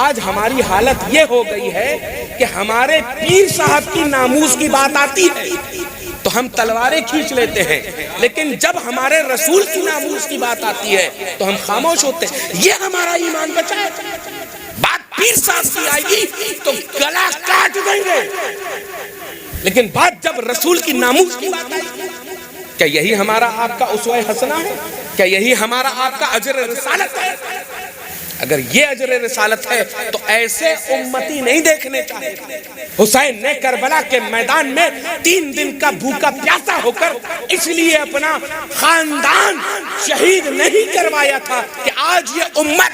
آج ہماری حالت یہ ہو گئی ہے کہ ہمارے پیر صاحب کی ناموس کی بات آتی ہے تو ہم تلواریں کھینچ لیتے ہیں، لیکن جب ہمارے رسول کی ناموس کی بات آتی ہے تو ہم خاموش ہوتے ہیں۔ یہ ہمارا ایمان بچا ہے۔ بات پیر صاحب کی آئے گی تو گلا کاٹ دیں گے، لیکن بات جب رسول کی ناموس کی بات آئے گی، کیا یہی ہمارا آپ کا اسوہ حسنہ ہے؟ کیا یہی ہمارا آپ کا اجر رسالت ہے؟ اگر یہ اجر رسالت ہے تو ایسے امتی نہیں دیکھنے چاہیے۔ حسین نے کربلا کے میدان میں 3 دن کا بھوکا پیاسا ہو کر اس لیے اپنا خاندان شہید نہیں کروایا تھا کہ آج یہ امت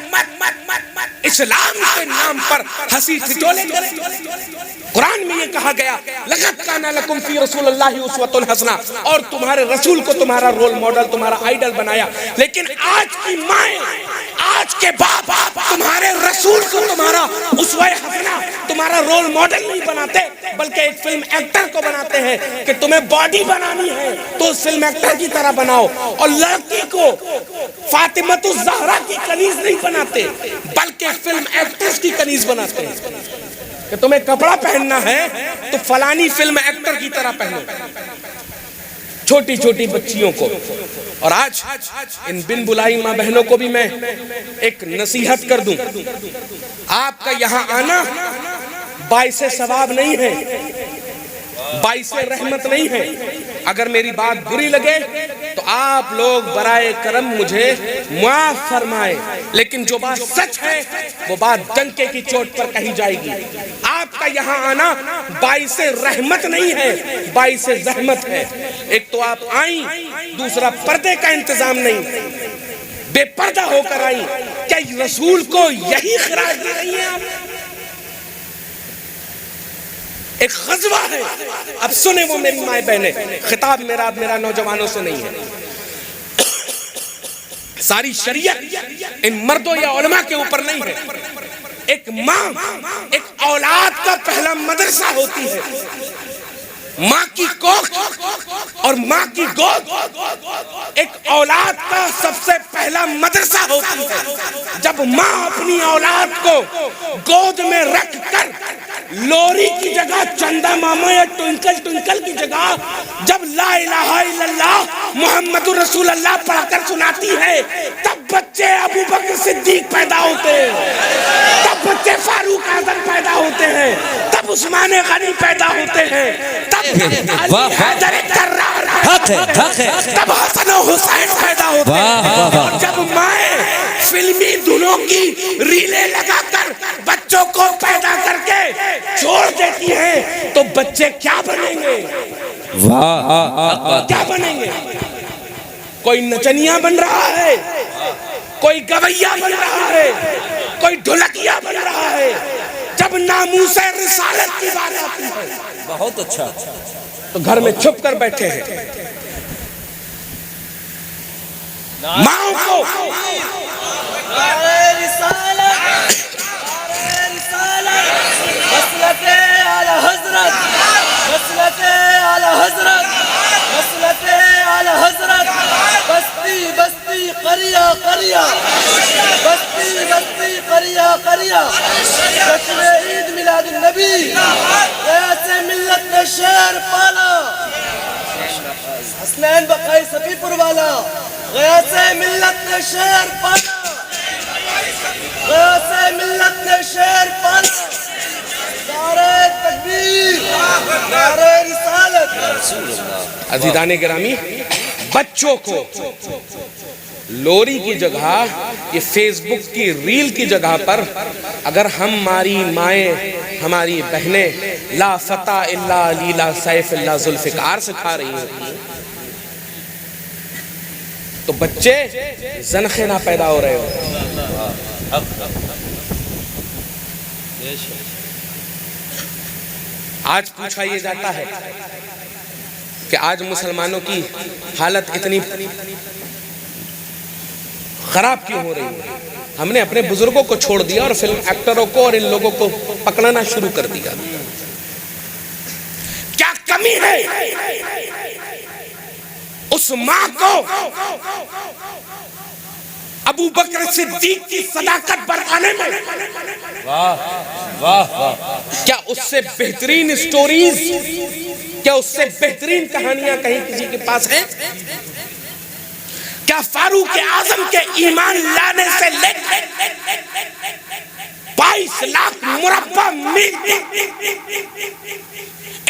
اسلام کے نام پر ہنسی ٹھٹولے کرے۔ قرآن میں یہ کہا گیا لَقَدْ كَانَ لَكُمْ فِي رَسُولِ اللَّهِ أُسْوَةٌ حَسَنَةٌ، اور تمہارے رسول کو تمہارا رول ماڈل، تمہارا آئیڈل بنایا۔ لیکن آج کی مائیں، آج کے باپ تمہارے رسول کو تمہارا اسوہ حسنہ، تمہارا رول ماڈل نہیں بناتے، بلکہ ایک فلم ایکٹر کو بناتے ہیں کہ تمہیں باڈی بنانی ہے تو اس فلم ایکٹر کی طرح بناؤ، اور لڑکی کو فاطمۃ الزہرا کی کنیز نہیں بناتے بلکہ فلم ایکٹرز کی کنیز بناتے ہیں کہ تمہیں کپڑا پہننا ہے تو فلانی فلم ایکٹر کی طرح پہنو، چھوٹی چھوٹی بچیوں کو۔ اور آج ان بن بلائی ماں بہنوں کو بھی میں ایک نصیحت کر دوں، آپ کا یہاں آنا باعث ثواب نہیں ہے، باعث رحمت نہیں ہے۔ اگر میری بات بری لگے تو آپ لوگ برائے کرم مجھے معاف فرمائے، لیکن جو بات سچ ہے وہ بات ڈنکے کی چوٹ پر کہی جائے گی۔ آپ کا یہاں آنا باعث رحمت نہیں ہے، باعث زحمت ہے۔ ایک تو آپ آئیں، دوسرا پردے کا انتظام نہیں، بے پردہ ہو کر آئیں۔ کیا رسول کو یہی خراج دے رہی ہیں آپ؟ ایک غزوہ ہے، اب سنیں وہ میری مائیں بہنیں، خطاب میرا نوجوانوں سے نہیں ہے، ساری شریعت ان مردوں یا علماء کے اوپر نہیں ہے۔ ایک ماں ایک اولاد کا پہلا مدرسہ ہوتی ہے، ماں کی کوکھ اور ماں کی گود ایک اولاد کا سب سے پہلا مدرسہ ہوتی ہے۔ جب ماں اپنی اولاد کو گود میں رکھ کر لوری کی جگہ چندہ ماما یا ٹوئنکل ٹوئنکل کی جگہ جب لا الہ الا اللہ محمد رسول اللہ پڑھ کر سناتی ہے، تب بچے ابو بکر صدیق پیدا ہوتے ہیں، تب بچے فاروق اعظم پیدا ہوتے ہیں، تب عثمان غنی پیدا ہوتے ہیں، تب علی حیدر کرار، تب حسن و حسین پیدا ہوتے ہیں۔ اور جب مائیں فلمی دھنوں کی ریلیں لگا کر بچوں کو پیدا کر کے چھوڑ دیتی ہیں تو بچے کیا بنیں گے؟ کیا بنیں گے؟ کوئی نچنیاں بن رہا ہے، کوئی گویا بن رہا ہے، کوئی ڈھولکیا بن رہا ہے۔ جب ناموس رسالت کی بات آتی ہے بہت اچھا تو گھر میں چھپ کر بیٹھے ہیں۔ ماں کو بستی بستی قریہ قریہ بستی بستی قریہ قریہ جشن عید میلاد النبی ایسے ملت نے شہر پالا حسنین بقائی صفی پور والا ایسے ملت نے شہر پالا ایسے ملت نے شہر پالا نعرہ تکبیر نعرہ رسالت۔ عزیزان گرامی، بچوں کو لوری کی جگہ یہ فیس بک کی ریل کی جگہ پر اگر ہماری مائیں ہماری بہنیں لا فتح الا علی لا سیف الا ذوالفقار سکھا رہی ہیں تو بچے زنخیں نہ پیدا ہو رہے ہو۔ آج پوچھا یہ جاتا ہے کہ آج مسلمانوں کی حالت اتنی خراب کیوں ہو رہی ہے؟ ہم نے اپنے بزرگوں کو چھوڑ دیا اور فلم ایکٹروں کو اور ان لوگوں کو پکڑنا شروع کر دیا۔ کیا کمی ہے اس ماں کو ابو بکر صدیق کی صداقت برتانے میں کیا اس سے بہترین سٹوریز، کیا اس سے بہترین کہانیاں کہیں کسی کے پاس ہیں؟ کیا فاروق اعظم کے ایمان لانے سے لے 22 لاکھ مربع میل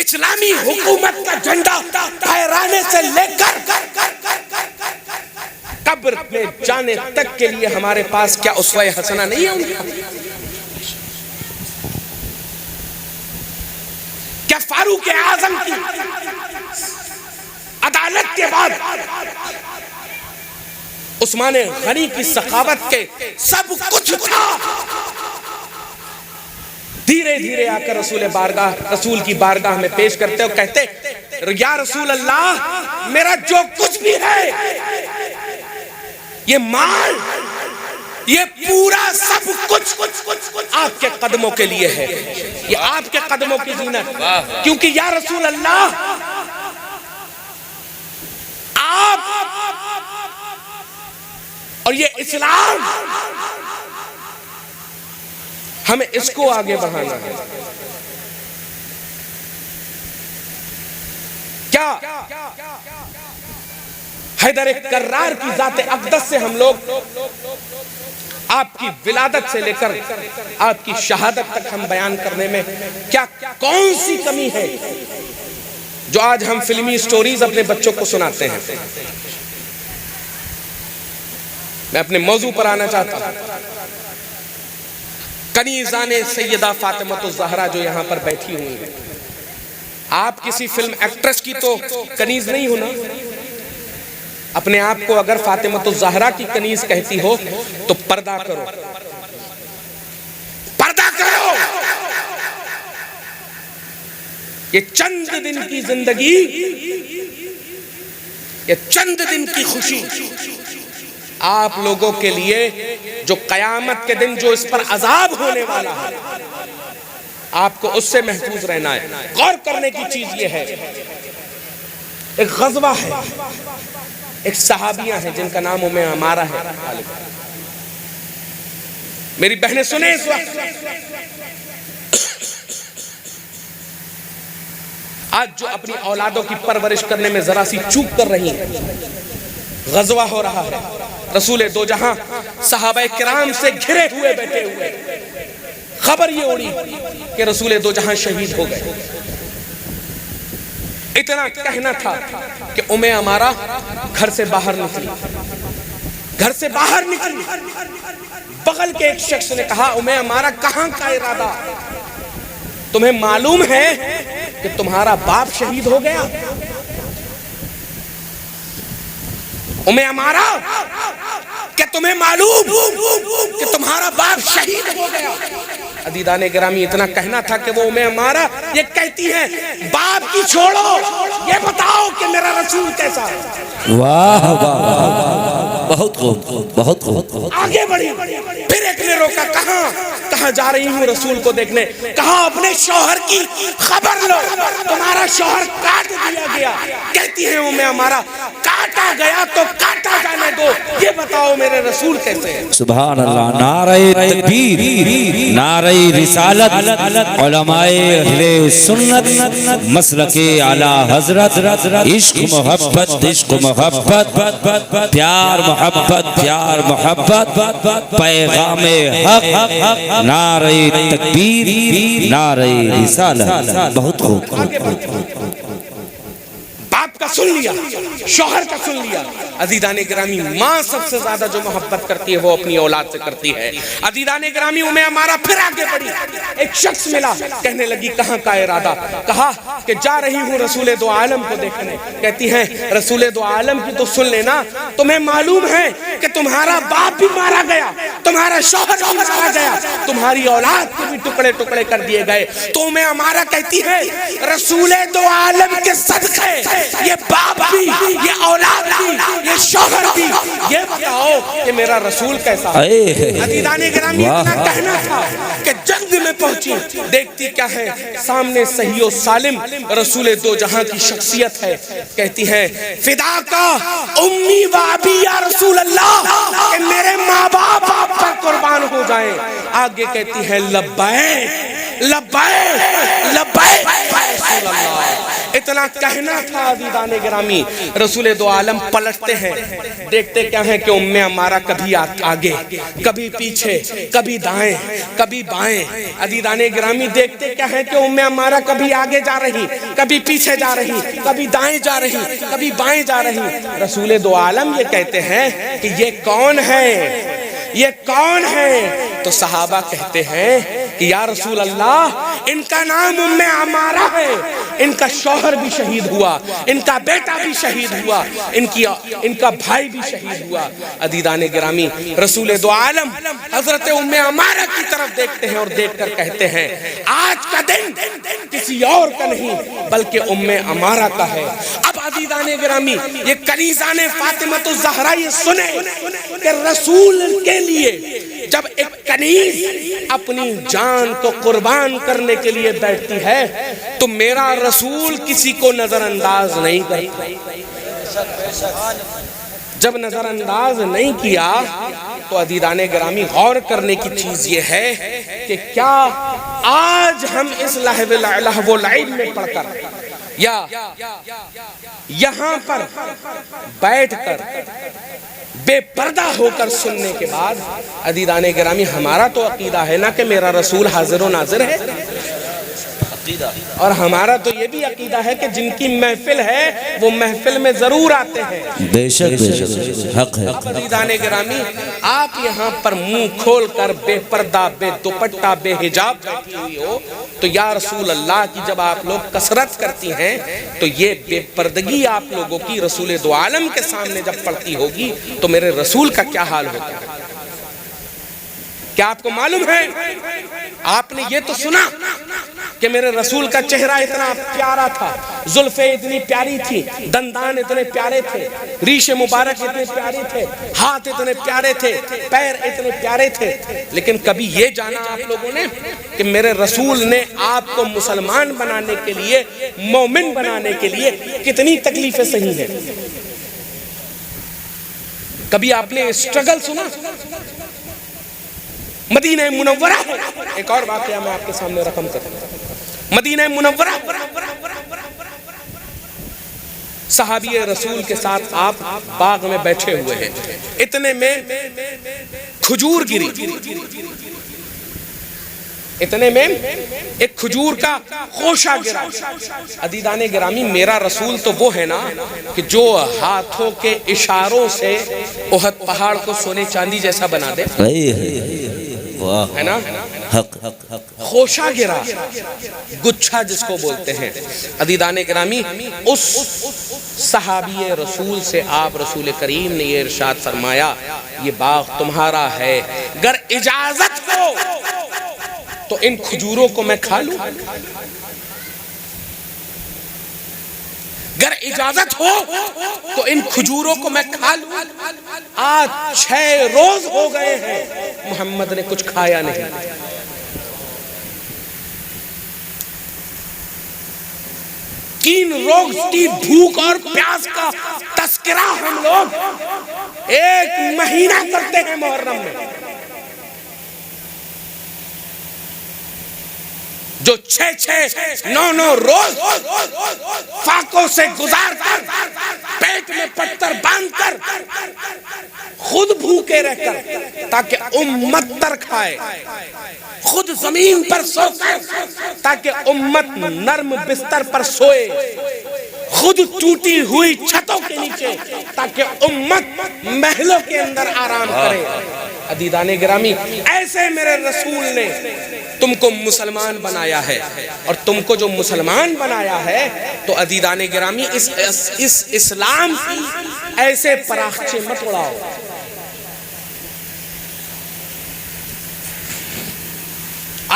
اسلامی حکومت کا جھنڈا پھہرانے سے لے کر قبر میں جانے تک کے لیے ہمارے پاس کیا اسوہ حسنہ نہیں ہے ان کا؟ کیا فاروق اعظم کی عدالت کے بعد عثمان غنی کی سخاوت کے سب کچھ تھا؟ دھیرے دھیرے آ کر رسول کی بارگاہ میں پیش کرتے اور کہتے یا رسول اللہ میرا جو کچھ بھی ہے، یہ مال، یہ پورا سب کچھ آپ کے قدموں کے لیے ہے، یہ آپ کے قدموں کی زینت، کیونکہ یا رسول اللہ آپ اور یہ اسلام ہمیں اس کو آگے بڑھانا ہے۔ کیا حیدر کرار کی ذات اقدس سے ہم لوگ آپ کی ولادت سے لے کر آپ کی شہادت تک ہم بیان کرنے میں کیا کون سی کمی ہے جو آج ہم فلمی سٹوریز اپنے بچوں کو سناتے ہیں؟ میں اپنے موضوع پر آنا چاہتا ہوں۔ کنیزان سیدہ فاطمہ الزہرا جو یہاں پر بیٹھی ہوئی ہیں، آپ کسی فلم ایکٹریس کی تو کنیز نہیں ہونا، اپنے آپ کو اگر فاطمہ الزہرا کی کنیز کہتی ہو تو پردہ کرو، پردہ کرو۔ یہ چند دن کی زندگی، یہ چند دن کی خوشی آپ لوگوں کے لیے جو قیامت کے دن جو اس پر عذاب ہونے والا ہے، آپ کو اس سے محفوظ رہنا ہے۔ غور کرنے کی چیز یہ ہے، ایک غزوہ ہے، ایک صحابیاں ہیں جن کا نام ام عمارہ ہے۔ میری بہنیں سنیں اس وقت، آج جو اپنی اولادوں کی پرورش کرنے میں ذرا سی چوک کر رہی ہیں، غزوہ ہو رہا ہے، رسول دو جہاں صحابہ کرام سے گھرے ہوئے بیٹھے ہوئے، خبر یہ اڑی کہ رسول دو جہاں شہید ہو گئے۔ اتنا کہنا تھا کہ ام عمارہ گھر سے باہر نکلی، گھر سے باہر نکلی، بغل کے ایک شخص نے کہا ام عمارہ کہاں کا ارادہ؟ تمہیں معلوم ہے کہ تمہارا باپ شہید ہو گیا؟ ام عمارہ کہ تمہیں معلوم کہ تمہارا باپ شہید ہو گیا؟ عزیزان گرامی اتنا کہنا تھا کہ وہ ام عمارہ یہ کہتی ہیں باپ کی چھوڑو، یہ بتاؤ کہ میرا رسول کیسا ہے۔ واہ واہ، بہت خوب، بہت خوب۔ آگے بڑھی، پھر ایک نے روکا، کہاں جا رہی ہوں رسول کو دیکھنے؟ کہا اپنے شوہر کی خبر لو، تمہارا شوہر کاٹ دیا گیا۔ کہتی ہیں ام عمارہ کاٹا گیا تو کاٹا جانے دو، یہ بتاؤ میرے رسول کیسے ہیں؟ سبحان اللہ، نعرہ تکبیر، نعرہ رسالت، علماء اہل سنت، مسلک اعلی حضرت، عشق محبت، عشق محبت، پیار محبت، پیار محبت، پیغام حق، نعرہ تکبیر، نعرہ رسالت۔ بہت خوب۔ باپ کا سن لیا، شوہر کا سن لیا۔ عزیزان گرامی ماں سب سے زیادہ جو محبت کرتی ہے وہ اپنی اولاد سے کرتی ہے۔ عزیزان گرامی ام عمارہ پھر آگے بڑھی، ایک شخص ملا، کہنے لگی کہاں کا ارادہ؟ کہا کہ جا رہی ہوں رسول دو عالم کو دیکھنے۔ کہتی ہیں رسول دو عالم کی تو سن لینا، تمہیں معلوم ہے کہ تمہارا باپ بھی مارا گیا، تمہارا شوہر بھی مارا گیا، تمہاری اولاد کو بھی ٹکڑے ٹکڑے کر دیے گئے۔ تو ام عمارہ کہتی ہے رسول دو عالم کے صدقے یہ باپ بھی، یہ اولاد بھی، یہ شوہر بھی، یہ بتاؤ کہ میرا رسول کیسا ہے؟ عزیزان گرامی اتنا کہنا تھا کہ جنگ میں پہنچی، دیکھتی کیا ہے سامنے صحیح و سالم رسول دو جہاں کی شخصیت ہے. کہتی ہیں فدا کا امی و ابی یا رسول اللہ، کہ میرے ماں باپ آپ پر قربان ہو جائیں. آگے کہتی ہے لبیک لبیک لبیک رسول اللہ. اتنا کہنا تھا عزیزان گرامی. رسول دو عالم پلٹتے ہیں، دیکھتے کیا ہیں کہ ام عمارہ کبھی آگے کبھی پیچھے، کبھی دائیں کبھی بائیں. عزیزان گرامی دیکھتے کیا ہیں کہ ام عمارہ کبھی آگے جا رہی، کبھی پیچھے جا رہی، کبھی دائیں جا رہی، کبھی بائیں جا رہی. رسول دو عالم یہ کہتے ہیں کہ یہ کون ہے، یہ کون ہے؟ تو صحابہ کہتے ہیں کہ یا رسول اللہ ان کا نام ام عمارہ ہے، ان کا شوہر بھی شہید ہوا، ان کا بیٹا بھی شہید ہوا، ان کا بھائی بھی شہید ہوا. عزیزان گرامی رسول دو عالم حضرت ام عمارہ کی طرف دیکھتے ہیں اور دیکھ کر کہتے ہیں آج کا دن کسی اور کا نہیں بلکہ ام عمارہ کا ہے. اب عزیزان گرامی یہ کنیزان فاطمہ الزہرا یہ سنیں کہ رسول کے لیے جب ایک کنیز اپنی جان کو قربان کرنے کے لیے بیٹھتی ہے تو میرا رسول کسی کو نظر انداز نہیں کرتا. جب نظر انداز نہیں کیا تو عزیزان گرامی غور کرنے کی چیز یہ ہے کہ کیا آج ہم اس لہو و لعب میں پڑھ کر یا یہاں پر بیٹھ کر بے پردہ ہو کر سننے کے بعد عزیزان گرامی ہمارا تو عقیدہ ہے نا کہ میرا رسول حاضر و ناظر ہے، اور ہمارا تو یہ بھی عقیدہ ہے کہ جن کی محفل ہے وہ محفل میں ضرور آتے ہیں. بے شک حق ہے. عزیزان گرامی آپ یہاں پر منہ کھول کر بے پردہ بے دوپٹہ بے حجاب بیٹھی ہوئی ہو تو یا رسول اللہ کی جب آپ لوگ کثرت کرتی ہیں تو یہ بے پردگی آپ لوگوں کی رسول دو عالم کے سامنے جب پڑتی ہوگی تو میرے رسول کا کیا حال ہوگا؟ کیا آپ کو معلوم ہے؟ آپ نے یہ تو سنا کہ میرے رسول کا چہرہ اتنا پیارا تھا، زلفیں اتنی پیاری تھی، دندان اتنے پیارے تھے، ریش مبارک اتنے پیارے تھے، ہاتھ اتنے پیارے تھے، پیر اتنے پیارے تھے. لیکن کبھی یہ جانا آپ لوگوں نے کہ میرے رسول نے آپ کو مسلمان بنانے کے لیے، مومن بنانے کے لیے کتنی تکلیفیں سہی ہیں؟ کبھی آپ نے اسٹرگل سنا؟ مدینہ منورہ ایک اور واقعہ میں آپ کے سامنے رقم کرتا ہوں. مدینہ منورہ صحابی رسول کے ساتھ آپ باغ میں بیٹھے ہوئے ہیں، اتنے میں کھجور گری، اتنے میں ایک کھجور کا خوشہ گرا. عزیزان گرامی میرا رسول تو وہ ہے نا کہ جو ہاتھوں کے اشاروں سے احد پہاڑ کو سونے چاندی جیسا بنا دے، ہے نا؟ خوشہ گرا، گچھا جس کو بولتے ہیں. عزیزان گرامی اس صحابی رسول سے آپ رسول کریم نے یہ ارشاد فرمایا یہ باغ تمہارا ہے، گر اجازت ہو تو ان کھجوروں کو میں کھا لوں، گر اجازت ہو تو ان کھجوروں کو میں کھا لوں. آج 6 روز ہو گئے ہیں محمد نے کچھ کھایا نہیں. تین روز کی بھوک اور پیاس کا تذکرہ ہم لوگ 1 مہینہ کرتے ہیں محرم میں. جو 6-9 روز فاقوں سے گزار کر پیٹ میں پتھر باندھ کر خود بھوکے رہ کر تاکہ امت تر کھائے، خود زمین پر سو کر تاکہ امت نرم بستر پر سوئے، خود ٹوٹی ہوئی چھتوں کے نیچے تاکہ امت محلوں کے اندر آرام کرے. عزیزان گرامی ایسے میرے رسول نے تم کو مسلمان بنایا ہے، اور تم کو جو مسلمان بنایا ہے تو عزیزان گرامی اس اسلام کی ایسے پراخچے مت اڑاؤ.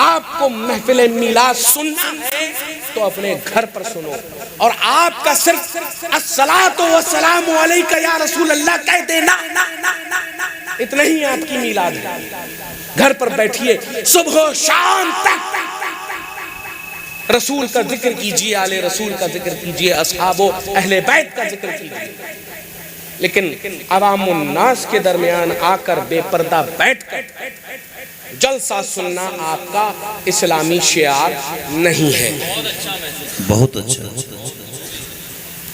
آپ کو محفل میلاد سننا ہے تو اپنے گھر پر سنو، اور آپ کا صرف الصلاۃ والسلام علیک یا رسول اللہ کہہ دینا اتنا ہی آپ کی میلاد ہے. گھر پر بیٹھیے، صبح و شام تک رسول کا ذکر کیجئے، آل رسول کا ذکر کیجئے، اصحاب و اہل بیت کا ذکر کیجئے۔ لیکن عوام الناس کے درمیان آ کر بے پردہ بیٹھ کر جلسہ سننا آپ کا اسلامی شعار نہیں ہے۔ بہت اچھا،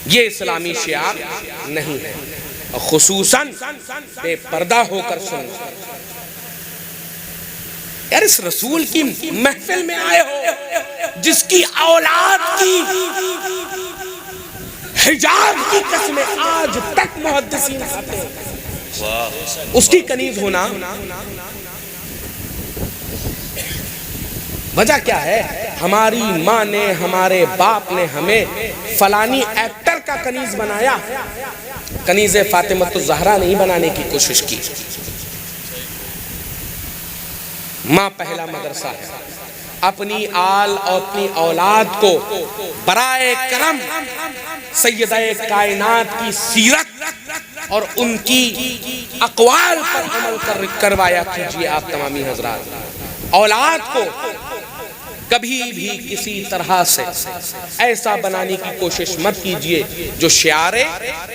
یہ اسلامی شعار نہیں ہے، اور خصوصاً بے پردہ ہو کر سننا۔ یار اس رسول کی محفل میں آئے ہو جس کی اولاد کی حجاب کی قسمیں آج تک محدثین کھاتے ہیں، اس کی کنیز ہونا وجہ کیا ہے؟ ہماری ماں نے، ہمارے باپ نے ہمیں فلانی ایکٹر کا کنیز بنایا، کنیز فاطمۃ الزہرا نہیں بنانے کی کوشش کی۔ ماں پہلا مدرسہ ہے، اپنی آل اور اپنی اولاد کو برائے کرم سیدہ کائنات کی سیرت اور ان کی اقوال پر عمل کروایا کیجئے۔ آپ تمامی حضرات اولاد کو کبھی بھی کسی طرح سے ایسا بنانے کی کوشش مت کیجئے جو شعار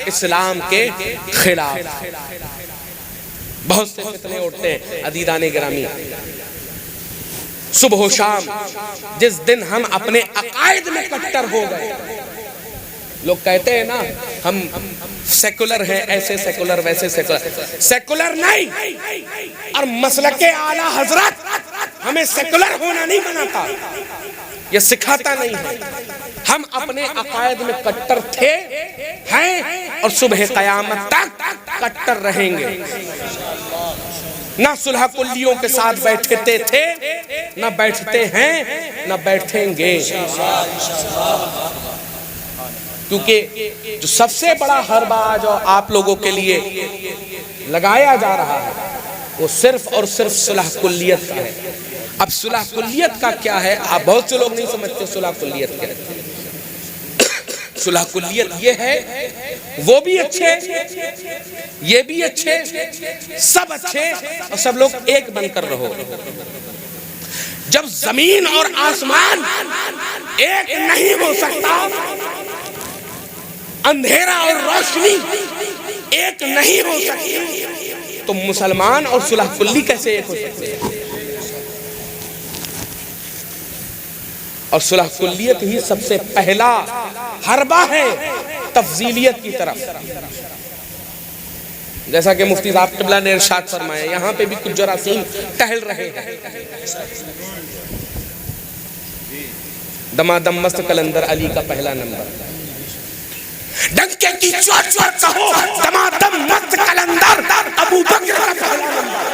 اسلام کے خلاف۔ بہت سے فتنے اٹھتے ہیں عزیزان گرامی، صبح و شام جس دن ہم اپنے عقائد میں کٹر ہو گئے، لوگ کہتے ہیں نا ہم سیکولر ہیں، ایسے سیکولر ویسے سیکولر، سیکولر نہیں، اور مسلک اعلیٰ حضرت ہمیں سیکولر ہونا نہیں بناتا، یہ سکھاتا نہیں ہے۔ ہم اپنے عقائد میں کٹر تھے، ہیں، اور صبح قیامت تک کٹر رہیں گے۔ نہ صلح کلیوں کے ساتھ بیٹھتے تھے، نہ بیٹھتے ہیں، نہ بیٹھیں گے، کیونکہ جو سب سے بڑا حربہ جو آپ لوگوں کے لیے لگایا جا رہا ہے وہ صرف اور صرف صلح کلیت کا ہے۔ اب صلح کلیت کا کیا ہے؟ آپ بہت سے لوگ نہیں سمجھتے صلح کلیت کیا ہے۔ صلح کلیت یہ ہے وہ بھی اچھے، یہ بھی اچھے، سب اچھے، اور سب لوگ ایک بن کر رہو۔ جب زمین اور آسمان ایک نہیں ہو سکتا، اندھیرا اور روشنی ایک نہیں ہو سکتی، تو مسلمان اور صلح کلی کیسے ایک ہو سکتے ہیں؟ اور صلح کلیت ہی سب سے پہلا حربہ ہے تفضیلیت کی طرف۔ جیسا کہ مفتی صاحب قبلہ نے ارشاد فرمایا، یہاں پہ بھی کچھ جراثیم ٹہل رہے ہیں۔ دمادم مست کلندر علی کا پہلا نمبر، ڈنکے کی چوٹ چوٹ کہو دمادم مست کلندر ابو بکر کا پہلا نمبر،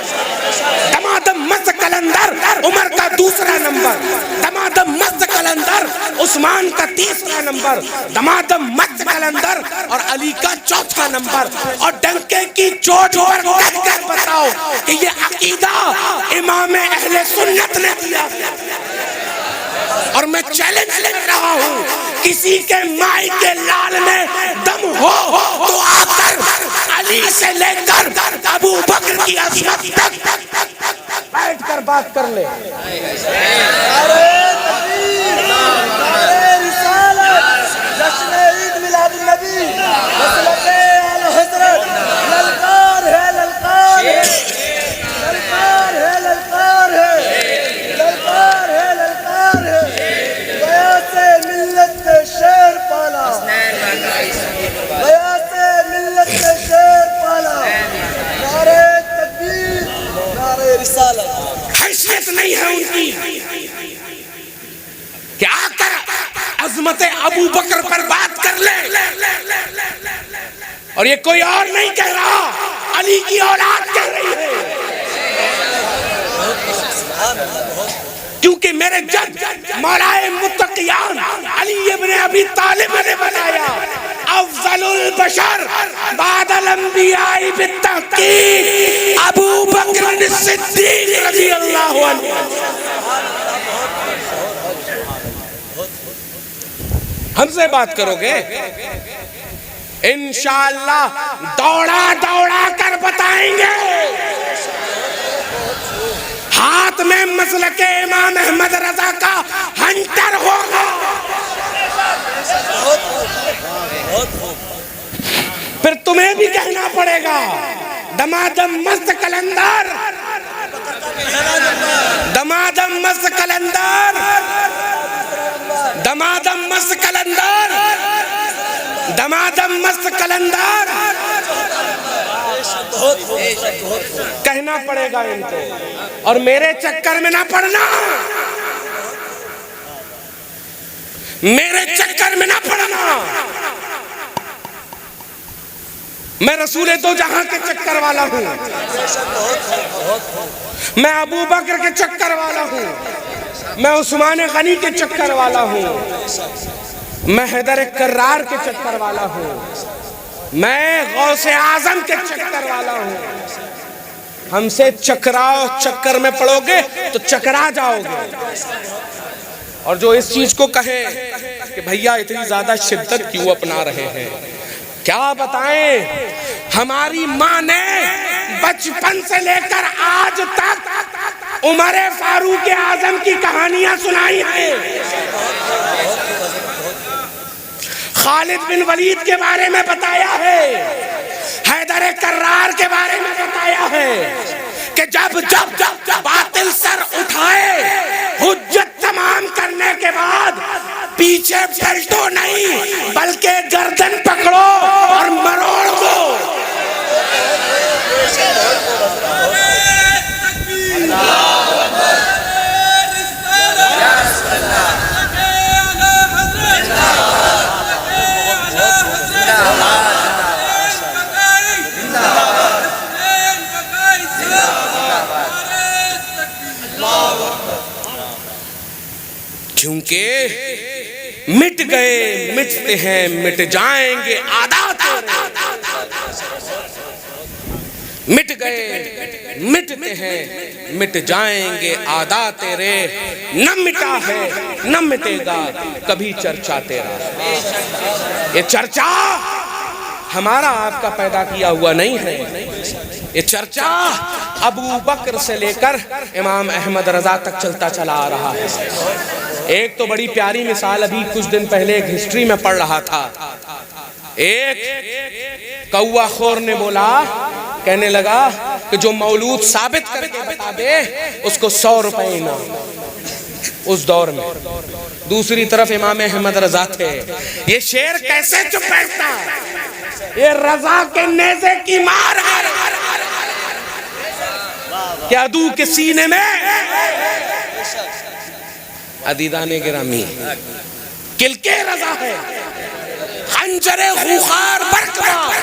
دمادم مست کلندر عمر کا دوسرا نمبر، دمادم مست کلندر عثمان کا تیسرا نمبر، دمادم مست کلندر اور علی کا چوتھا نمبر۔ اور ڈنکے کی چوٹ پر کہہ کر بتاؤ کہ یہ عقیدہ امام اہل سنت نے دیا، اور میں چیلنج لے رہا ہوں، کسی کے مائی کے لال میں دم ہو تو آ کر علی سے لے کر ابو بکر کی عظمت تک بیٹھ کر بات کر لے۔ نعرہ تکبیر، نعرہ رسالت، جشن عید میلاد النبی، مسلک اعلیٰ حضرت، للکار ہے، للکار ہے، للکار ہے، للکار ہے، للکار ہے، للکار ہے۔ گیا سے ملت نے شیر پالا، گیا سے ملت نے شیر پالا۔ نعرہ تکبیر، نعرہ رسالت۔ حیثیت نہیں ہے ان کی کہ آ کر عظمت ابو بکر پر بات کر لے، اور یہ کوئی اور نہیں کہہ رہا، علی کی اولاد کہہ رہی ہے۔ کیونکہ میرے جد مولا متقیان علی ابن ابی طالب نے بنایا افضل البشر بعد الانبیاء بالتحقیق ابو بکر صدیق رضی اللہ عنہ۔ ہم سے بات کرو گے انشاءاللہ دوڑا دوڑا کر بتائیں گے ہاتھ میں مسلک امام احمد رضا کا ہنٹر ہوگا. پھر تمہیں بھی کہنا پڑے گا دمادم مست قلندر، دمادم مست قلندر، دمادم مست قلندر، دمادم مست قلندر. کہنا پڑے گا ان کو. اور میرے چکر میں نہ پڑنا، میرے چکر میں نہ پڑنا. میں رسول دو جہاں کے چکر والا ہوں، میں ابو بکر کے چکر والا ہوں، میں عثمان غنی کے چکر والا ہوں، میں حیدر کرار کے چکر والا ہوں، میں غوث اعظم کے چکر والا ہوں. ہم سے چکراؤ، چکر میں پڑو گے تو چکرا جاؤ گے. اور جو اس چیز کو کہے کہ بھیا اتنی زیادہ شدت کیوں اپنا رہے ہیں، کیا بتائیں. ہماری ماں نے بچپن سے لے کر آج تک عمر فاروق اعظم کی کہانیاں سنائی ہیں، خالد بن ولید کے بارے میں بتایا ہے، حیدر کرار کے بارے میں بتایا ہے کہ جب باطل سر اٹھائے، حجت تمام کرنے کے بعد پیچھے پلٹو نہیں بلکہ گردن پکڑو اور مروڑ دو. کیونکہ مٹ گئے، مٹتے ہیں، مٹ جائیں گے عادات، مٹ گئے، مٹتے ہیں، مٹ جائیں گے عادات تیرے. نہ مٹا ہے نہ مٹے گا کبھی چرچا تیرا. یہ چرچا ہمارا آپ کا پیدا کیا ہوا نہیں ہے، یہ چرچا ابو بکر سے لے کر امام احمد رضا تک چلتا چلا آ رہا ہے. ایک تو بڑی پیاری مثال ابھی کچھ دن پہلے ایک ہسٹری میں پڑھ رہا تھا. ایک کوا خور نے بولا، کہنے لگا کہ جو مولود ثابت کر کے بتا دے اس کو 100 روپے انعام اس دور میں. دوسری طرف امام احمد رضا تھے. یہ شیر کیسے چپ بیٹھتا؟ یہ رضا کے نیزے کی مار ہے کہ عدو کے سینے میں. عزیزان گرامی، کلکے رضا ہے، خنجر خوخار برقرار.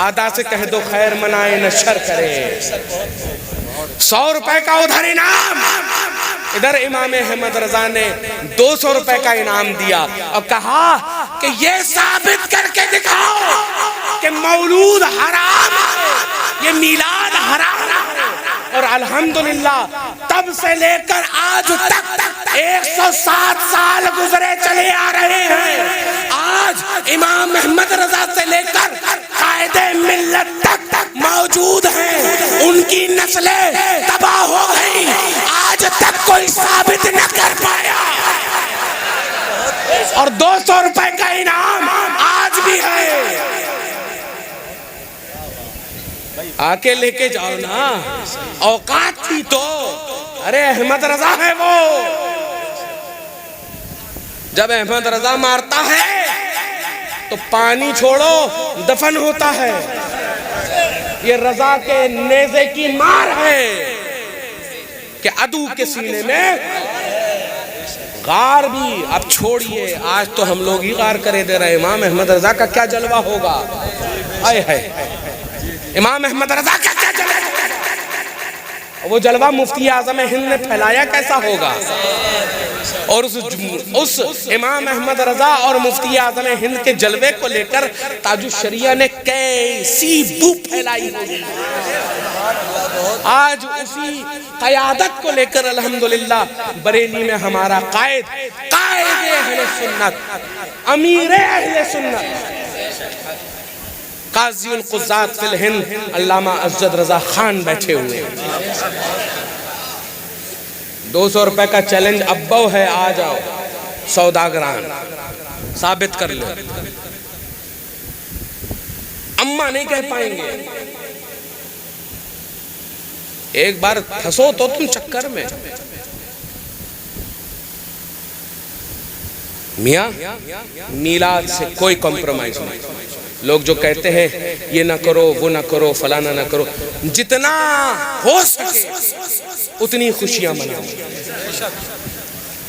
آدھا سے کہہ دو خیر منائے نہ شر کرے. 100 روپے کا ادھر انعام، ادھر امام احمد رضا نے 200 روپے کا انعام دیا اور کہا کہ یہ ثابت کر کے دکھاؤ کہ مولود حرام ہے، یہ میلاد حرام ہے. اور الحمدللہ تب سے لے کر آج تک 107 سال گزرے چلے آ رہے ہیں. آج امام احمد رضا سے لے کر قائد ملت تک موجود ہیں. ان کی نسلیں تباہ ہو گئی، آج تک کوئی ثابت نہ کر پایا. اور 200 روپے کا انعام آج بھی ہے. آ کے لے کے جاؤ نا، اوقات تھی تو. ارے احمد رضا ہے وہ، جب احمد رضا مارتا ہے تو پانی چھوڑو دفن ہوتا ہے. یہ رضا کے نیزے کی مار ہے کہ عدو کے سینے میں غار بھی. اب چھوڑیے، آج تو ہم لوگ ہی غار کرے دے رہے. امام احمد رضا کا کیا جلوہ ہوگا؟ آئے ہے امام احمد رضا کا کیا جلوہ ہوگا؟ وہ جلوہ مفتی اعظم ہند نے پھیلایا کیسا ہوگا؟ اور اس امام احمد رضا اور مفتی اعظم ہند کے جلوے کو لے کر تاج الشریعہ نے کیسی بو پھیلائی ہوگی. آج اسی قیادت کو لے کر الحمدللہ بریلی میں ہمارا قائد اہل سنت، امیر اہل سنت، قاضی القضات فی الہند علامہ اسجد رضا خان بیٹھے ہوئے. 200 کا چیلنج ابو ہے، آ جاؤ سوداگران، ثابت کر لو۔ اماں نہیں کہہ پائیں گے، ایک بار پھنسو تو تم چکر میں۔ میاں میلاد سے کوئی کمپرومائز نہیں۔ لوگ جو کہتے ہیں یہ نہ کرو وہ نہ کرو فلانا نہ کرو، جتنا ہو سکے اتنی خوشیاں مناؤ،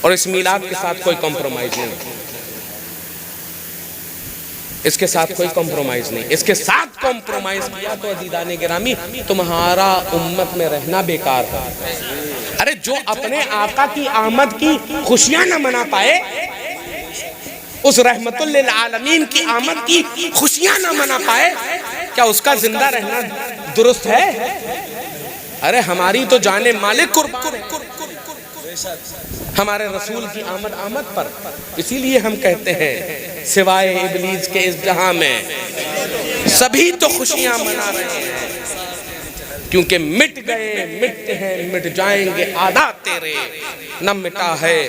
اور اس میلاد کے ساتھ کوئی کمپرومائز نہیں، اس کے ساتھ کوئی کمپرومائز نہیں۔ اس کے ساتھ کمپرومائز کیا تو عزیزان گرامی تمہارا امت میں رہنا بیکار ہے۔ ارے جو اپنے آقا کی آمد کی خوشیاں نہ منا پائے، اس رحمت للعالمین کی آمد کی خوشیاں نہ منا پائے، کیا اس کا زندہ رہنا درست ہے؟ ارے ہماری تو جان مالک قربان ہے ہمارے رسول کی آمد پر۔ اسی لیے ہم کہتے ہیں سوائے ابلیس کے اس جہاں میں سبھی تو خوشیاں منا رہے ہیں، کیونکہ مٹ گئے مٹتے ہیں مٹ جائیں گے عادات تیرے، نہ مٹا ہے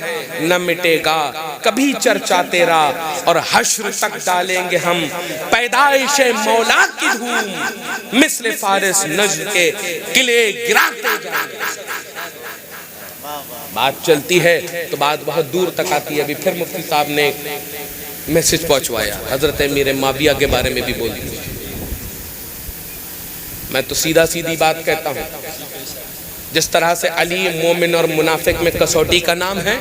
نہ مٹے گا کبھی چرچا تیرا، اور حشر تک ڈالیں گے ہم پیدائش مولا کی دھوم، مثل فارس نجد کے قلعے گراتے جائیں گے۔ بات چلتی ہے تو بات بہت دور تک آتی ہے۔ ابھی پھر مفتی صاحب نے ایک میسج پہنچوایا، حضرت امیر معاویہ کے بارے میں بھی بول دیا۔ میں تو سیدھا سیدھی بات کہتا ہوں، جس طرح سے علی مومن اور منافق میں کسوٹی کا نام ہے،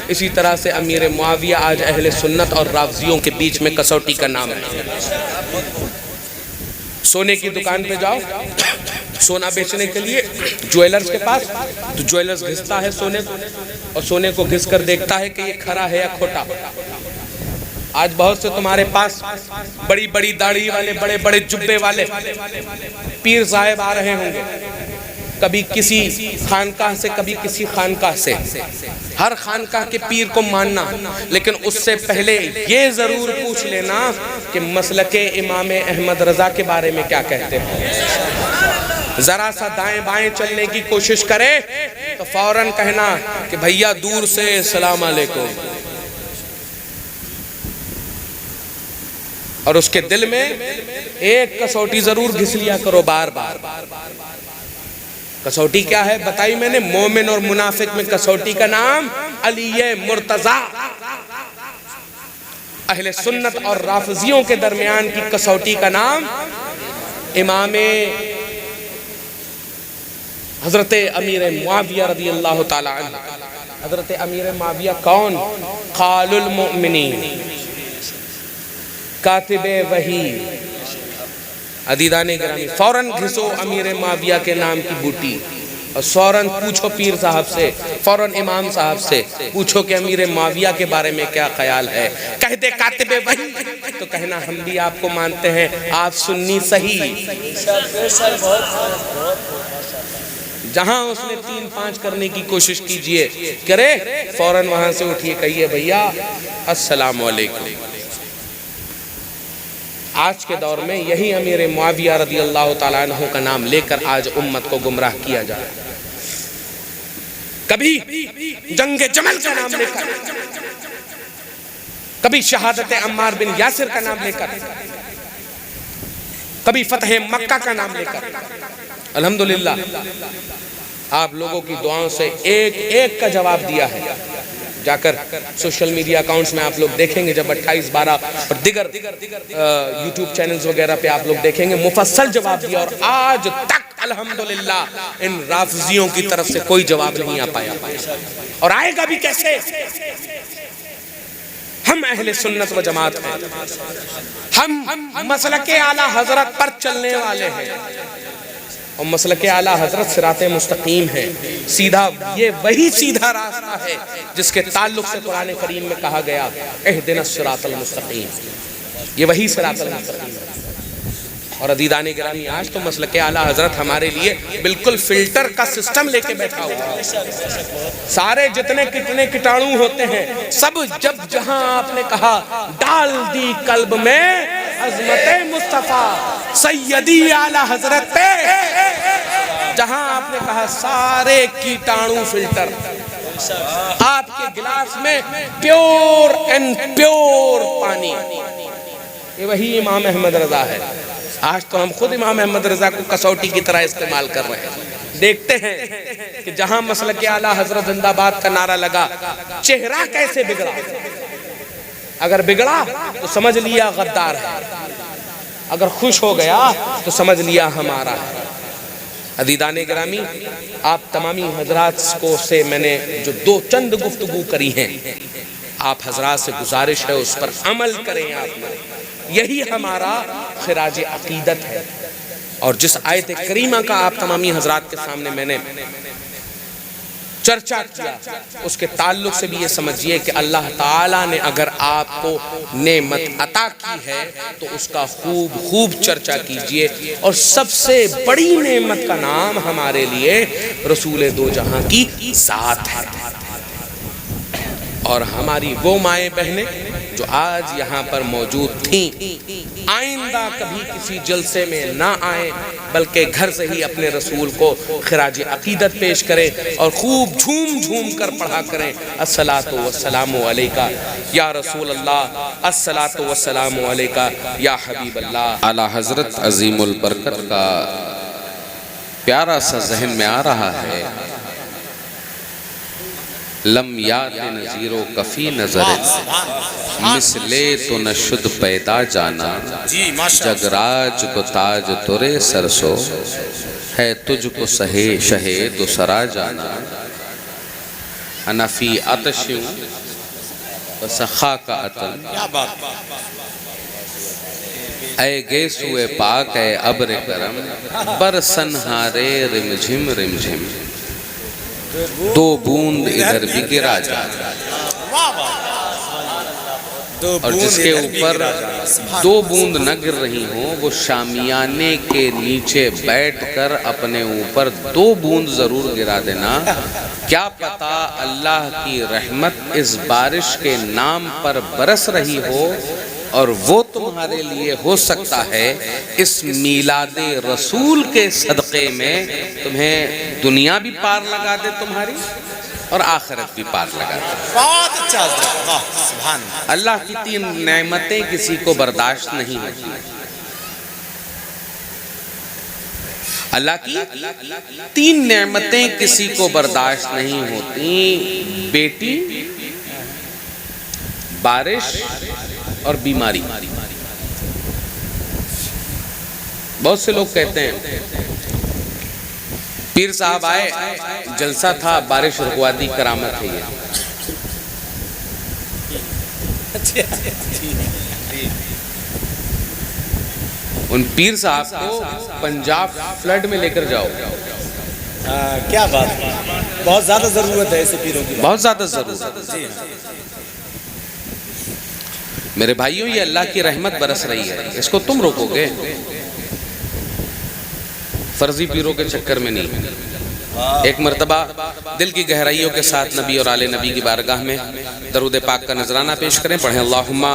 اسی طرح سے امیر معاویہ آج اہل سنت اور رافضیوں کے بیچ میں کسوٹی کا نام ہے۔ سونے کی دکان پہ جاؤ سونا بیچنے کے لیے جویلرز کے پاس، تو جویلرز گھستا ہے سونے کو، اور سونے کو گھس کر دیکھتا ہے کہ یہ کھرا ہے یا کھوٹا۔ آج بہت سے تمہارے پاس بڑی بڑی داڑھی والے بڑے بڑے جبے والے پیر صاحب آ رہے ہوں گے، کبھی کسی خانقاہ سے کبھی کسی خانقاہ سے، ہر خانقاہ کے پیر کو ماننا، لیکن اس سے پہلے یہ ضرور پوچھ لینا کہ مسلک امام احمد رضا کے بارے میں کیا کہتے ہیں۔ ذرا سا دائیں بائیں چلنے کی کوشش کرے تو فوراً کہنا کہ بھیا دور سے السلام علیکم، اور اس کے دل میں ایک کسوٹی ضرور گھس لیا کرو بار بار۔ کسوٹی کیا ہے بتائی میں نے؟ مومن اور منافق میں کسوٹی کا نام علی مرتضیٰ، اہل سنت اور رافضیوں کے درمیان کی کسوٹی کا نام امام حضرت امیر معاویہ رضی اللہ تعالی عنہ۔ حضرت امیر معاویہ کون؟ خال المؤمنین، کاتب وحی۔ عزیزان گرامی فوراً گھسو امیر معاویہ کے نام کی بوٹی، اور فوراً پوچھو پیر صاحب سے، فوراً امام صاحب سے پوچھو کہ امیر معاویہ کے بارے میں کیا خیال ہے۔ کہہ دے کاتب وحی تو کہنا ہم بھی آپ کو مانتے ہیں، آپ سنی صحیح۔ جہاں اس نے 3-5 کرنے کی کوشش کیجئے کرے، فوراً وہاں سے اٹھئے کہیے بھیا السلام علیکم۔ آج کے دور میں یہی امیر معاویہ رضی اللہ تعالیٰ عنہ کا نام لے کر آج امت کو گمراہ کیا جا رہا ہے۔ کبھی جنگ جمل کا نام لے کر، کبھی شہادت عمار بن یاسر کا نام لے کر، کبھی فتح مکہ کا نام لے کر۔ الحمدللہ آپ لوگوں کی دعاؤں سے ایک ایک کا جواب دیا ہے۔ جا کر سوشل میڈیا اکاؤنٹس میں آپ لوگ دیکھیں گے، جب 28/12 اور دیگر یوٹیوب چینلز وغیرہ پہ آپ لوگ دیکھیں گے، مفصل جواب دیا، اور آج تک الحمدللہ ان رافضیوں کی طرف سے کوئی جواب نہیں آ پایا، اور آئے گا بھی کیسے؟ ہم اہل سنت و جماعت ہیں، ہم مسلک اعلیٰ حضرت پر چلنے والے ہیں، اور مسلک اعلیٰ حضرت صراط مستقیم ہے، سیدھا، یہ وہی سیدھا راستہ ہے جس کے تعلق سے قرآن کریم میں کہا گیا اہدنا الصراط المستقیم، یہ وہی صراط المستقیم ہے۔ اور عزیزان گرامی آج تو مسلک اعلیٰ حضرت ہمارے لیے بالکل فلٹر کا سسٹم لے کے بیٹھا ہوا ہے۔ سارے جتنے کتنے کٹاڑوں ہوتے ہیں سب جب جہاں آپ نے کہا ڈال دی قلب میں عظمت مصطفیٰ سیدی اعلیٰ حضرت پہ، جہاں آپ نے کہا سارے کیٹانو فلٹر آپ کے گلاس میں پیور اینڈ پیور پانی. یہ وہی امام احمد رضا ہے. آج تو ہم خود امام احمد رضا کو کسوٹی کی طرح استعمال کر رہے ہیں. دیکھتے ہیں کہ جہاں مسلک اعلیٰ حضرت زندہ باد کا نعرہ لگا, چہرہ کیسے بگڑا. اگر بگڑا تو سمجھ لیا غدار ہے, اگر خوش ہو گیا تو سمجھ لیا ہمارا ہے. عزیزان گرامی, آپ تمامی حضرات کو سے میں نے جو چند گفتگو کری ہیں, آپ حضرات سے گزارش ہے اس پر عمل کریں. آپ یہی ہمارا خراج عقیدت ہے. اور جس آیت کریمہ کا آپ تمامی حضرات کے سامنے میں نے چرچا کیا, اس کے تعلق سے بھی یہ سمجھیے کہ اللہ تعالیٰ نے اگر آپ کو نعمت عطا کی ہے تو اس کا خوب خوب چرچا کیجئے. اور سب سے بڑی نعمت کا نام ہمارے لیے رسول دو جہاں کی ذات ہے. اور ہماری وہ مائیں بہنیں جو آج یہاں پر موجود تھیں, آئندہ کبھی کسی جلسے میں نہ آئیں بلکہ گھر سے ہی اپنے رسول کو خراج عقیدت پیش کریں اور خوب جھوم جھوم کر پڑھا کریں الصلاۃ والسلام علیکہ یا رسول اللہ, الصلاۃ والسلام علیکہ یا حبیب اللہ. اعلیٰ حضرت عظیم البرکت کا پیارا سا ذہن میں آ رہا ہے, لم یات نظیرو کفی نظر مثلے تو نشد پیدا جانا, جگراج کو تاج ترے سرسو ہے تجھ کو سہے شہے دو سرا جانا. انفی عطشوں و سخا کا عطن اے گیسوئے پاک اے ابر کرم برسنہارے رمجھم رمجھم دو بوند ادھر بھی گرا جانا. اور جس کے اوپر دو بوند نہ گر رہی ہوں وہ شامیانے کے نیچے بیٹھ کر اپنے اوپر دو بوند ضرور گرا دینا. کیا پتا اللہ کی رحمت اس بارش کے نام پر برس رہی ہو اور وہ تمہارے لیے ہو سکتا ہے اس میلاد رسول کے صدقے میں تمہیں دنیا بھی پار لگا دے تمہاری اور آخرت بھی پار لگا دے. بہت اچھا سبحان اللہ کی 3 نعمتیں کسی کو برداشت نہیں ہوتی. اللہ کی 3 نعمتیں کسی کو برداشت نہیں ہوتی, بیٹی, بارش اور بیماری. بہت سے لوگ کہتے ہیں پیر صاحب آئے, جلسہ تھا, بارش رکوا دی, کرامت ہے یہ. ان پیر صاحب کو پنجاب فلڈ میں لے کر جاؤ. کیا بات, بہت زیادہ ضرورت ہے ایسے پیروں کی, بہت زیادہ ضرورت ہے. میرے بھائیوں, یہ اللہ کی رحمت برس رہی ہے, اس کو تم روکو گے؟ فرضی پیروں کے چکر میں نہیں. ایک مرتبہ دل کی گہرائیوں کے ساتھ نبی اور آل نبی کی بارگاہ میں درود پاک کا نذرانہ پیش کریں. پڑھیں اللہم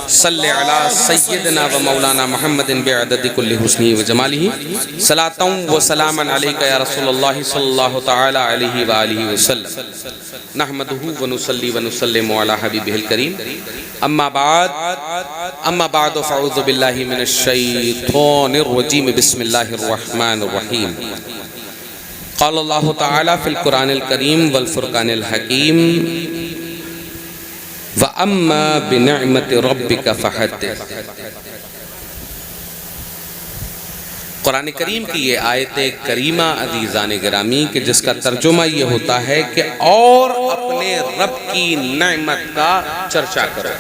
صلی علی سیدنا و مولانا محمد بعدد کل حسنہ و جمالہ, صلاۃ و سلاما علیکہ یا رسول اللہ صلی اللہ تعالی علیہ وآلہ وسلم. نحمدہ و نصلی و نسلم علی حبیبہ الکریم. اما بعد فاعوذ باللہ من الشیطان الرجیم. بسم اللہ الرحمن الرحیم. قال اللہ تعالی فی القرآن الکریم والفرقان الحکیم وَأَمَّا بِنِعْمَةِ رَبِّكَ فَحَدِّثْ. قرآن کریم کی یہ آیت کریمہ عزیزان گرامی کہ جس کا ترجمہ یہ ہوتا ہے کہ اور اپنے رب کی نعمت کا چرچا کرو.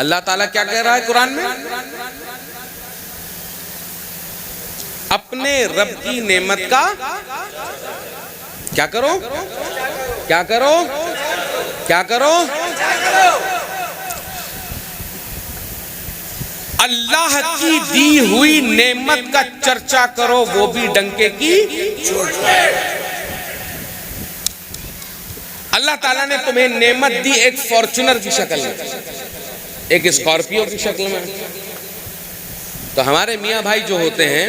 اللہ تعالیٰ کیا کہہ رہا ہے قرآن میں؟ اپنے رب کی نعمت کا کیا کرو؟ کیا کرو؟ کیا کرو؟ اللہ کی دی ہوئی نعمت کا چرچا کرو, وہ بھی ڈنکے کی چوٹ پر. اللہ تعالیٰ نے تمہیں نعمت دی ایک فارچونر کی شکل میں, ایک اسکارپیو کی شکل میں. تو ہمارے میاں بھائی جو ہوتے ہیں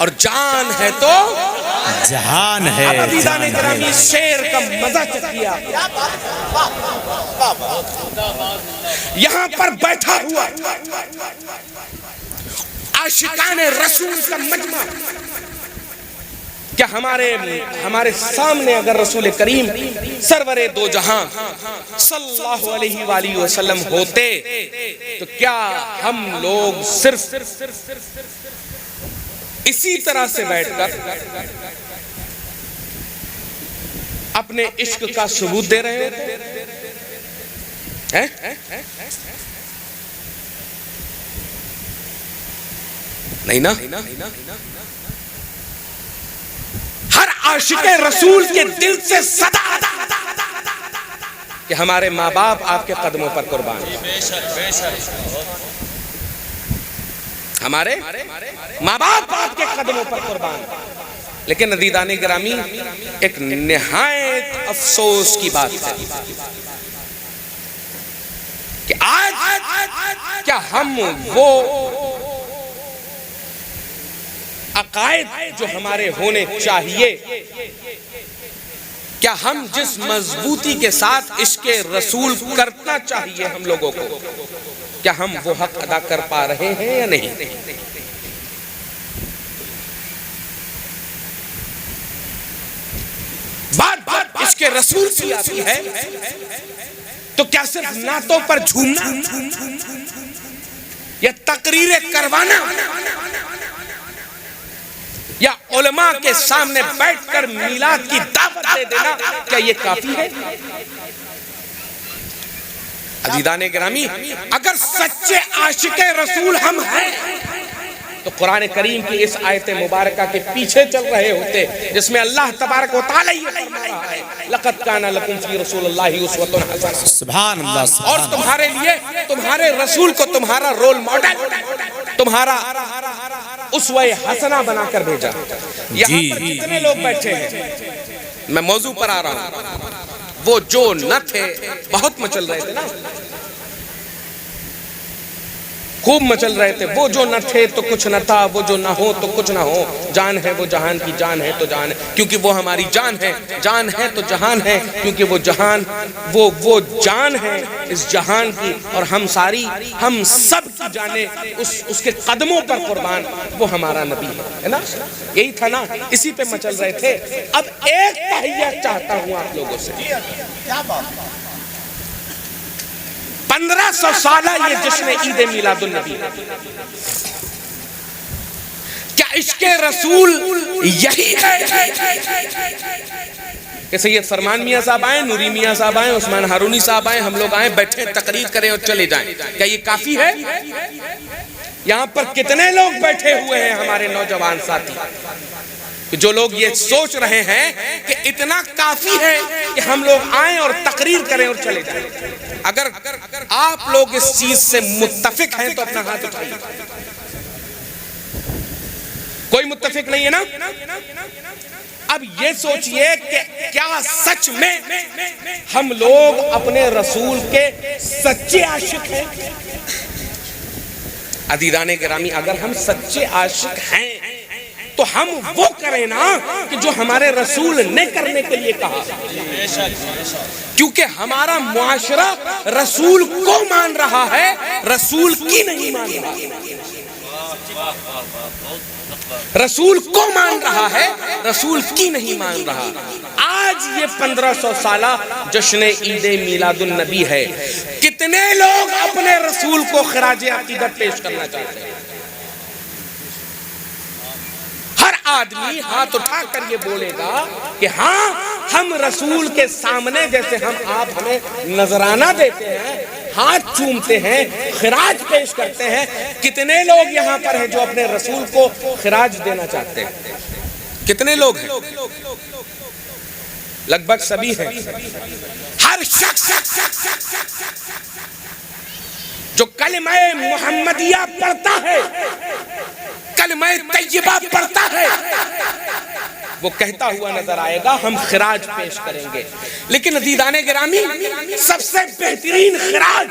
اور جان ہے تو جہان ہے. اب عزیزان گرامی شعر کا مزہ چکھیا. یہاں پر بیٹھا ہوا عاشقان رسول کا مجمع. کیا ہمارے سامنے اگر رسول کریم سرور دو جہاں صلی اللہ علیہ وآلہ وسلم ہوتے تو کیا ہم لوگ صرف اسی طرح سے بیٹھ کر اپنے عشق کا ثبوت دے رہے ہیں؟ نہیں نا. ہر عاشق رسول کے دل سے صدا کہ ہمارے ماں باپ آپ کے قدموں پر قربان. ہمارے ماں باپ آپ کے قدموں پر قربان. لیکن عزیزان گرامی ایک نہایت افسوس کی بات ہے کہ آج کیا ہم وہ عقائد جو ہمارے ہونے چاہیے، کیا ہم جس مضبوطی کے ساتھ عشق رسول کرنا چاہیے ہم لوگوں کو، کیا ہم وہ حق ادا کر پا رہے ہیں یا نہیں؟ بات عشق رسول کی آتی ہے تو کیا صرف نعتوں پر جھومنا یا تقریریں کروانا یا علماء کے سامنے بیٹھ کر میلاد کی دعوت دے دینا کیا یہ کافی ہے؟ عزیزان گرامی اگر سچے عاشق رسول ہم ہیں تو قرآن کریم کی اس آیت مبارکہ کے پیچھے چل رہے ہوتے جس میں اللہ تبارک و تعالی یہ فرما رہا ہے لقد کان لکم فی رسول اللہ اسوۃ حسنہ. سبحان اللہ. اور تمہارے لیے تمہارے رسول کو تمہارا رول ماڈل، تمہارا اسوہ حسنہ بنا کر بھیجا. یہاں پر کتنے لوگ بیٹھے ہیں؟ میں موضوع پر آ رہا ہوں. وہ جو نہ تھے بہت مچل رہے تھے نا، خوب مچل رہے تھے. وہ جو نہ تھے تو کچھ نہ تھا، وہ جو نہ ہو تو کچھ نہ ہو. جان ہے وہ جہان کی، جان ہے تو جان ہے کیونکہ وہ ہماری جان ہے. جان ہے تو جہان ہے کیونکہ وہ جہان وہ جان ہے اس جہان کی. اور ہم سب کی جانیں اس کے قدموں پر قربان. وہ ہمارا نبی ہے نا. یہی تھا نا، اسی پہ مچل رہے تھے. اب ایک تحیہ چاہتا ہوں آپ لوگوں سے. 1500 سالہ یہ جشن عید میلاد النبی، کیا عشق رسول یہی ہے کہ سید فرمان میاں صاحب آئیں، نوری میاں صاحب آئیں، عثمان ہارونی صاحب آئیں، ہم لوگ آئیں، بیٹھیں، تقریر کریں اور چلے جائیں؟ کیا یہ کافی ہے؟ یہاں پر کتنے لوگ بیٹھے ہوئے ہیں ہمارے نوجوان ساتھی جو لوگ یہ سوچ رہے ہیں کہ اتنا کافی ہے کہ ہم لوگ آئیں اور تقریر کریں اور چلے جائیں؟ اگر آپ لوگ اس چیز سے متفق ہیں تو اپنا ہاتھ اٹھائیے. کوئی متفق نہیں ہے نا؟ اب یہ سوچئے کہ کیا سچ میں ہم لوگ اپنے رسول کے سچے عاشق ہیں؟ عزیزان گرامی اگر ہم سچے عاشق ہیں تو ہم وہ کریں نا کہ جو ہمارے رسول نے کرنے کے لیے کہا. کیونکہ ہمارا معاشرہ رسول کو مان رہا ہے، رسول کی نہیں مان رہا. رسول کو مان رہا ہے، رسول کی نہیں مان رہا. آج یہ 1500 سالہ جشن عید میلاد النبی ہے. کتنے لوگ اپنے رسول کو خراج عقیدت پیش کرنا چاہتے ہیں؟ ہر آدمی ہاتھ اٹھا کر یہ بولے گا کہ ہاں ہم رسول کے سامنے جیسے آپ ہمیں نذرانہ دیتے ہیں، ہاتھ چومتے ہیں، خراج پیش کرتے ہیں. کتنے لوگ یہاں پر ہیں جو اپنے رسول کو خراج دینا چاہتے ہیں؟ کتنے لوگ ہیں؟ لگ بھگ سبھی ہیں. ہر شخص جو کلمہ محمدیہ پڑھتا ہے، کلمہ طیبہ پڑھتا ہے، وہ کہتا ہوا نظر آئے گا ہم خراج پیش کریں گے. لیکن عزیزان گرامی سب سے بہترین خراج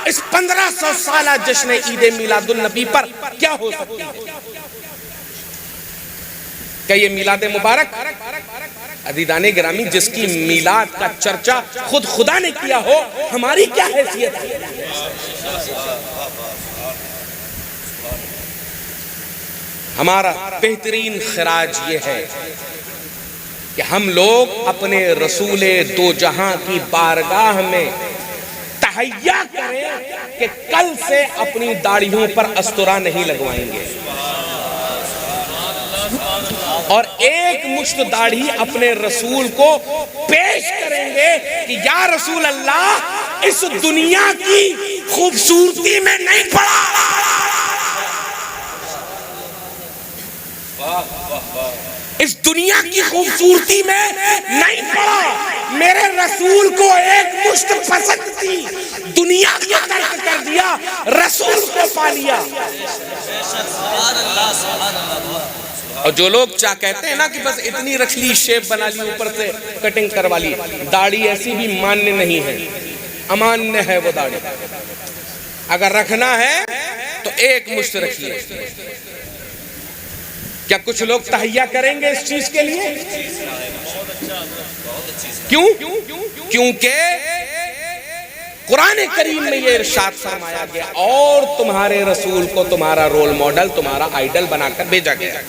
اس 1500 سالہ جشن عید میلاد النبی پر کیا ہو سکتی ہے؟ کہ یہ میلاد مبارک عزیزان گرامی جس کی میلاد کا چرچا خود خدا نے کیا ہو، ہماری کیا حیثیت ہے؟ ہمارا بہترین خراج یہ ہے کہ ہم لوگ اپنے رسول دو جہاں کی بارگاہ میں تہیہ کریں کہ کل سے اپنی داڑھیوں پر استرا نہیں لگوائیں گے، اور ایک مشت داڑھی اپنے رسول کو پیش کریں گے کہ یا رسول اللہ اس دنیا کی خوبصورتی میں نہیں پڑا، اس دنیا کی خوبصورتی میں نہیں پڑا، میرے رسول کو ایک مشت پسند تھی، دنیا کو ترک کر دیا، رسول کو پا لیا۔ اور جو لوگ چاہ کہتے ہیں نا کہ بس اتنی رکھ لی، شیپ بنا لی، اوپر سے کٹنگ کروا لی، داڑھی ایسی بھی ماننے نہیں ہے، امانیہ ہے وہ داڑھی، اگر رکھنا ہے تو ایک مشت رکھیے۔ کیا کچھ لوگ تہیہ کریں گے اس چیز کے لیے؟ کیوں؟ کیونکہ قرآن کریم میں یہ ارشاد فرمایا گیا اور تمہارے رسول کو تمہارا رول ماڈل، تمہارا آئیڈل بنا کر بھیجا گیا۔